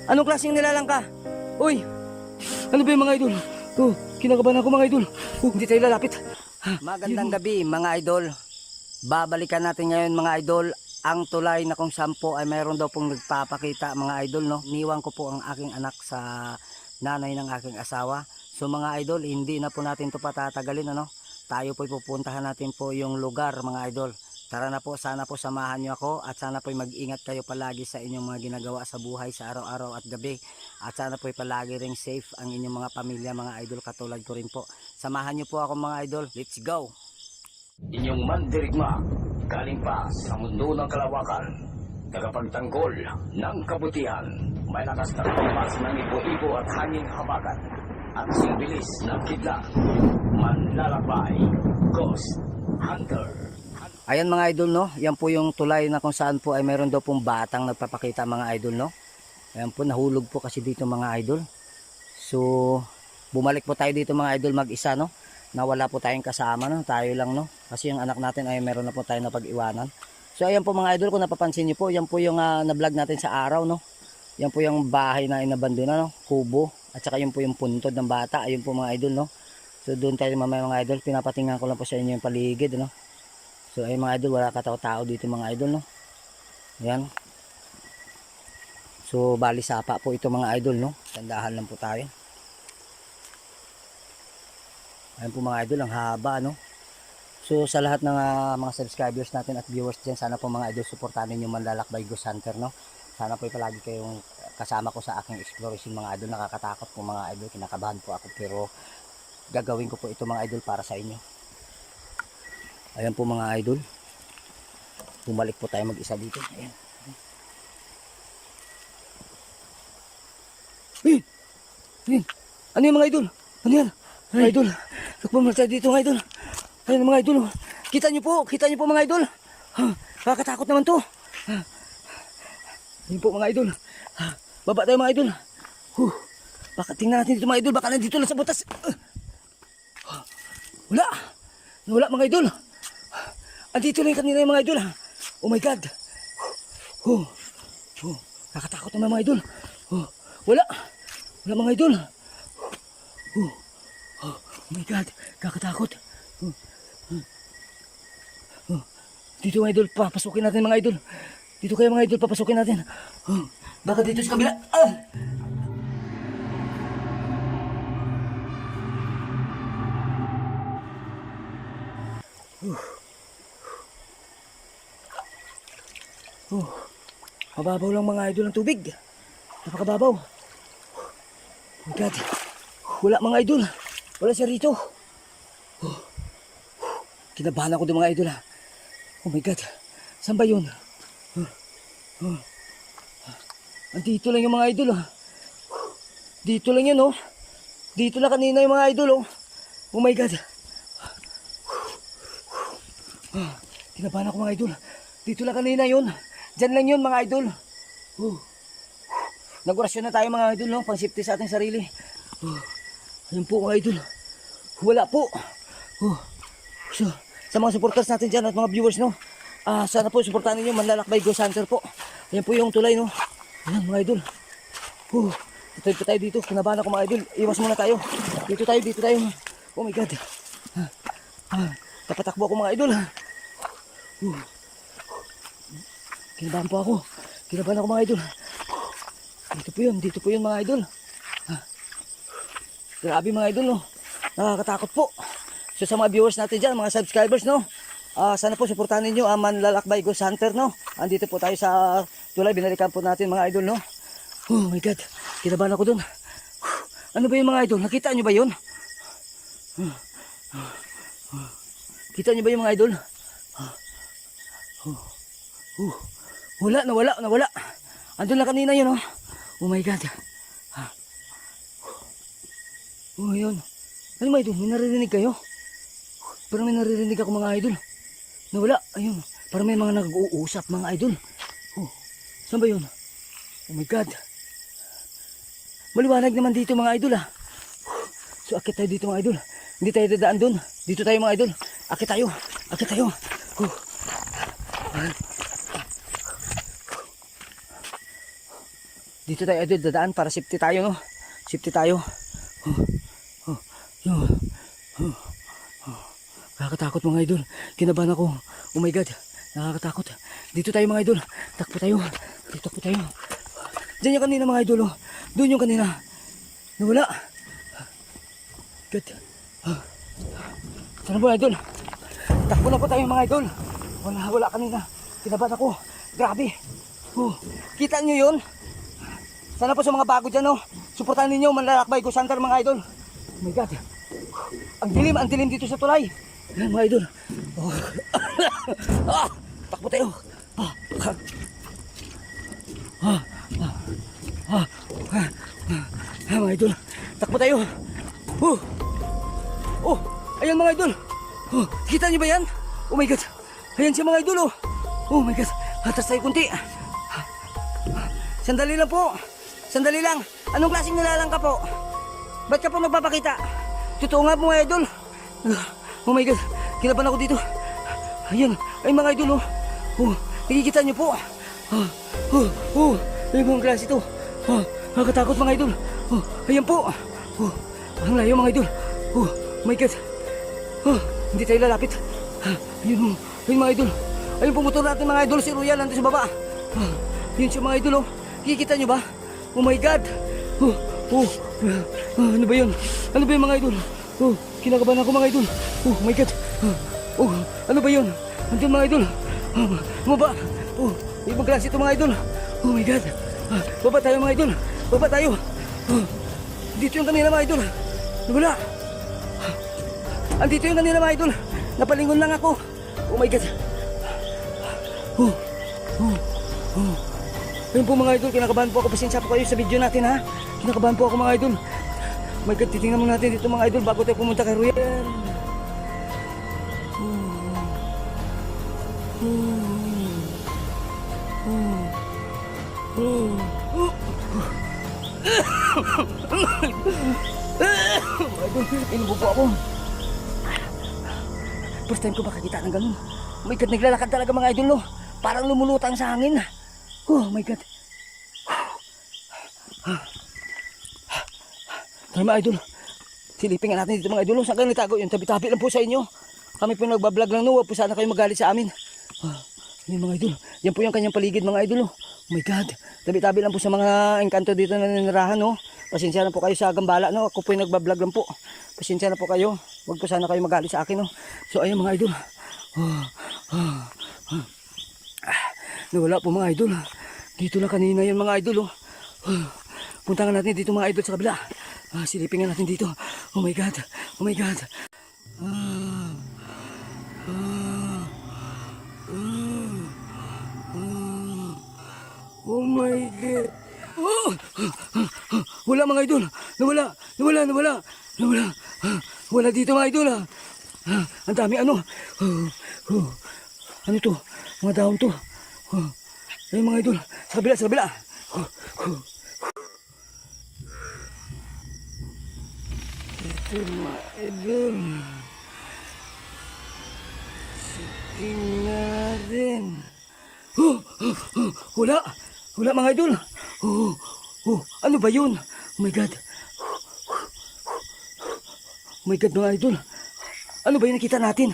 Anong klaseng nilalang ka? Uy! Ano ba yung mga idol? Oh, kinakabahan ako mga idol. Oh, hindi tayo lalapit. Magandang gabi mga idol. Babalikan natin ngayon mga idol ang tulay na kung saan po ay mayroon daw pong nagpapakita mga idol, no. Niwan ko po ang aking anak sa nanay ng aking asawa. So mga idol, hindi na po natin to patatagalin, ano. Tayo po pupuntahan natin po yung lugar mga idol. Tara na po, sana po samahan nyo ako at sana po mag-ingat kayo palagi sa inyong mga ginagawa sa buhay sa araw-araw at gabi. At sana po palagi ring safe ang inyong mga pamilya mga idol, katulad ko rin po. Samahan nyo po ako mga idol, let's go! Inyong mandirigma, galing pa sa mundo ng kalawakan, tagapagtanggol ng kabutihan, may lakas na pagpas ng ibo-ibo at hanging habagat, at singbilis ng kidlat, manlalakbay, Ghost Hunter. Ayan mga idol, no, yan po yung tulay na kung saan po ay meron daw pong batang nagpapakita mga idol, no. Ayan po, nahulog po kasi dito mga idol. So, bumalik po tayo dito mga idol mag-isa, no. Nawala po tayong kasama, no, tayo lang, no. Kasi yung anak natin ay meron na po tayo na pag-iwanan. So, ayan po mga idol, kung napapansin niyo po, yan po yung na-vlog natin sa araw, no. Yan po yung bahay na inabandona, no, kubo. At saka yun po yung puntod ng bata, ayun po mga idol, no. So, doon tayo mamaya mga idol, pinapatingnan ko lang po sa inyo yung paligid, no. So ay mga idol, wala katao-tao dito mga idol, no. Ayan. So bali sapa po ito mga idol, no. Tandahan lang po tayo. Ayan po mga idol, ang haba, no. So sa lahat ng mga subscribers natin at viewers dyan, sana po mga idol suportahan niyo Manlalakbay Ghost Hunter, no. Sana po palagi kayong kasama ko sa aking exploration mga idol. Nakakatakot po mga idol, kinakabahan po ako, pero gagawin ko po ito mga idol para sa inyo. Ayan po mga idol, bumalik po tayo mag-isa dito. Ayan. Ayan. Ayan. Ano yung mga idol? Ano yan? Mga idol, nagpumula tayo dito mga idol. Ayan mga idol, kita nyo po mga idol. Kakatakot naman to. Ayan po mga idol, baba tayo mga idol. Baka tingnan natin dito mga idol, baka nandito lang sa butas. Wala mga idol. Andito lang kanina yung mga idol. Oh my God. Nakatakot naman mga idol. Wala mga idol. Oh my God, kakatakot. Dito mga idol, papasukin natin mga idol. Dito kayo mga idol, papasukin natin. Baka dito sa kabila. Mababaw lang mga idol ang tubig. Napakababaw. Oh my God. Wala mga idol. Wala siya rito. Kinabahan ako doon mga idol. Oh my God. Saan ba yun? Andito lang yung mga idol. Dito lang yun, oh. Dito lang kanina yung mga idol, oh. Oh my God. Kinabahan ako mga idol. Dito lang kanina yun. Diyan lang yun mga idol. Nag-orasyon na tayo mga idol, no? Pang safety sa ating sarili. Ayun po mga idol. Wala po. So, sa mga supporters natin dyan at mga viewers, no? Sana po supportahan ninyo Manlalakbay Ghost Hunter po. Ayan po yung tulay, no? Ayan mga idol. Ito tayo dito. Kinabahan ako mga idol. Iwas muna tayo. Dito tayo. Oh my God. Tapatakbo ako mga idol. Kinabahan po ako mga idol. Dito po yun mga idol. Grabe mga idol, no? Nakakatakot po. So sa mga viewers natin dyan, mga subscribers, no? Sana po suportahan ninyo Manlalakbay Ghost Hunter, no? Andito po tayo sa tulay, binalikan po natin mga idol, no? Oh my God, kinabahan ako dun. Ano ba yung mga idol? Nakita nyo ba yun? Kita nyo ba yung mga idol? Nawala. Andun lang kanina yun, oh. Oh my God. Yun. Ano mga idol? May naririnig kayo? Parang may naririnig ako mga idol. Nawala. Ayun. Parang may mga nag-uusap mga idol. Saan ba yun? Oh my God. Maliwanag naman dito mga idol, So akit tayo dito mga idol. Hindi tayo dadaan dun. Dito tayo mga idol. Akit tayo. Dito tayo idol dadaan para safety tayo no. Safety tayo. Yun. Nakakatakot mga idol. Kinabahan ako. Oh my God. Nakakatakot. Dito tayo mga idol. Takbo tayo. Takbo tayo. Diyan yung kanina mga idol. Oh. Doon yung kanina. Nawala. God. Sana po idol. Takbo na po tayo mga idol. Wala kanina. Kinabahan ako. Grabe. Kita nyo yun? Sana po sa mga bago dyan oh. Suportahan ninyo Manlalakbay Ghost Hunter mga idol. Oh my God. Ang dilim dito sa tulay. Ayan mga idol. Takbo tayo. Mga idol. Takbo tayo. Ayan mga idol. Kita nyo ba yan? Oh my God. Ayan siya mga idol. Oh my God. Atras tayo kunti. Sandali lang po. Sandali lang. Anong klaseng nilalang ka po? Ba't ka po nagpapakita? Totoo nga po mga idol. Oh my God. Kinabahan ako dito. Ayan. Ay mga idol nakikita nyo po. Ay mga klase ito. Nakakatakot mga idol. Ayan po. Ang layo mga idol. Oh my God. Hindi tayo lalapit. Ayun mga idol. Ayun po motor natin mga idol. Si Royal nandun sa baba. Yun siya mga idol. Kikita nyo ba? Oh my God. Ano ba yun? Ano ba yun mga idol? Kinakabahan ako mga idol. Oh my God. Ano ba yun? Andun mga idol. Baba. Ibang klase ito mga idol. Oh my God. Baba tayo mga idol. Baba tayo. Dito yung kanina mga idol. Wala. Andito yung kanina mga idol. Napalingon lang ako. Oh my God. Ayun po mga idol, kinakabahan po ako. Pasensya po kayo sa video natin ha. Kinakabahan po ako mga idol. Oh my God, titingnan muna natin dito mga idol bago tayo pumunta kay Royal. Idol, inubo po ako. First time ko makakita ng ganun. Oh my God, naglalakad talaga mga idol no. Parang lumulutang sa hangin. Oh my God. Tara mga idol. Silipin nga natin dito mga idol. Saan kayo nagtago? Yung tabi-tabi lang po sa inyo. Kami po nagbablog lang no. Huwag po sana kayo magalit sa amin. Yan mga idol. Yan po yung kanyang paligid mga idol. Oh my God. Tabi-tabi lang po sa mga engkanto dito na ninirahan no. Pasensya na po kayo sa gambala no. Ako po yung nagbablog lang po. Pasensya na po kayo. Huwag po sana kayo magalit sa akin no. So ayun mga idol. Nawala po mga idol. Dito na kanina yan mga idol. Punta nga natin dito mga idol sa kabila. Silipin nga natin dito. Oh my God. Oh my God. Oh my God. Wala mga idol. Nawala. Wala dito mga idol. Ang dami ano. Ano to? Mga dahon to. Ayun mga idol. Sa kabila. Ito mga idol. Tingnan. Wala mga idol. Ano ba yun? Oh my God. Oh my God mga idol. Ano ba yung nakita natin?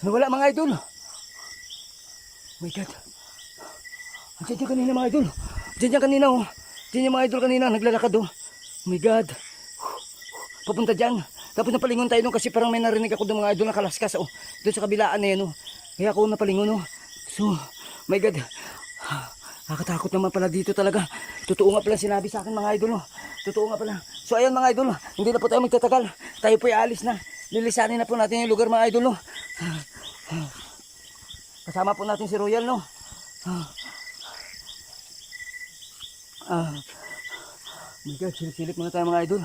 Wala mga idol. Oh my God. Andiyan yung kanina mga idol. Diyan yung kanina Diyan yung mga idol kanina naglalakad Oh my God. Papunta dyan. Tapos napalingon tayo kasi parang may narinig ako ng mga idol na kalaskas doon sa kabilaan na yan Kaya ako napalingon So, my God. Nakakatakot naman pala dito talaga. Totoo nga pala sinabi sa akin mga idol Totoo nga pala. So ayan mga idol, hindi na po tayo magtatagal. Tayo po aalis na. Lilisanin na po natin yung lugar mga idol Kasama po natin si Royal my God, silip muna tayo mga idol.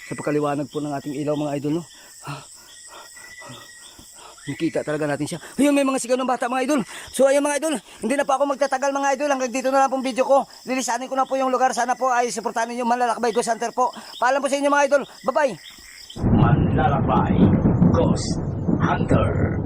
Sa pagkaliwanag po ng ating ilaw mga idol nakita talaga natin siya. Ayun, may mga sigaw ng bata mga idol. So ayun mga idol, hindi na po ako magtatagal mga idol. Hanggang dito na lang pong video ko. Lilisanin ko na po yung lugar. Sana po ay suportahan ninyo Manlalakbay Ghost Hunter po. Paalam po sa inyo mga idol. Bye bye. Manlalakbay Ghost Hunter.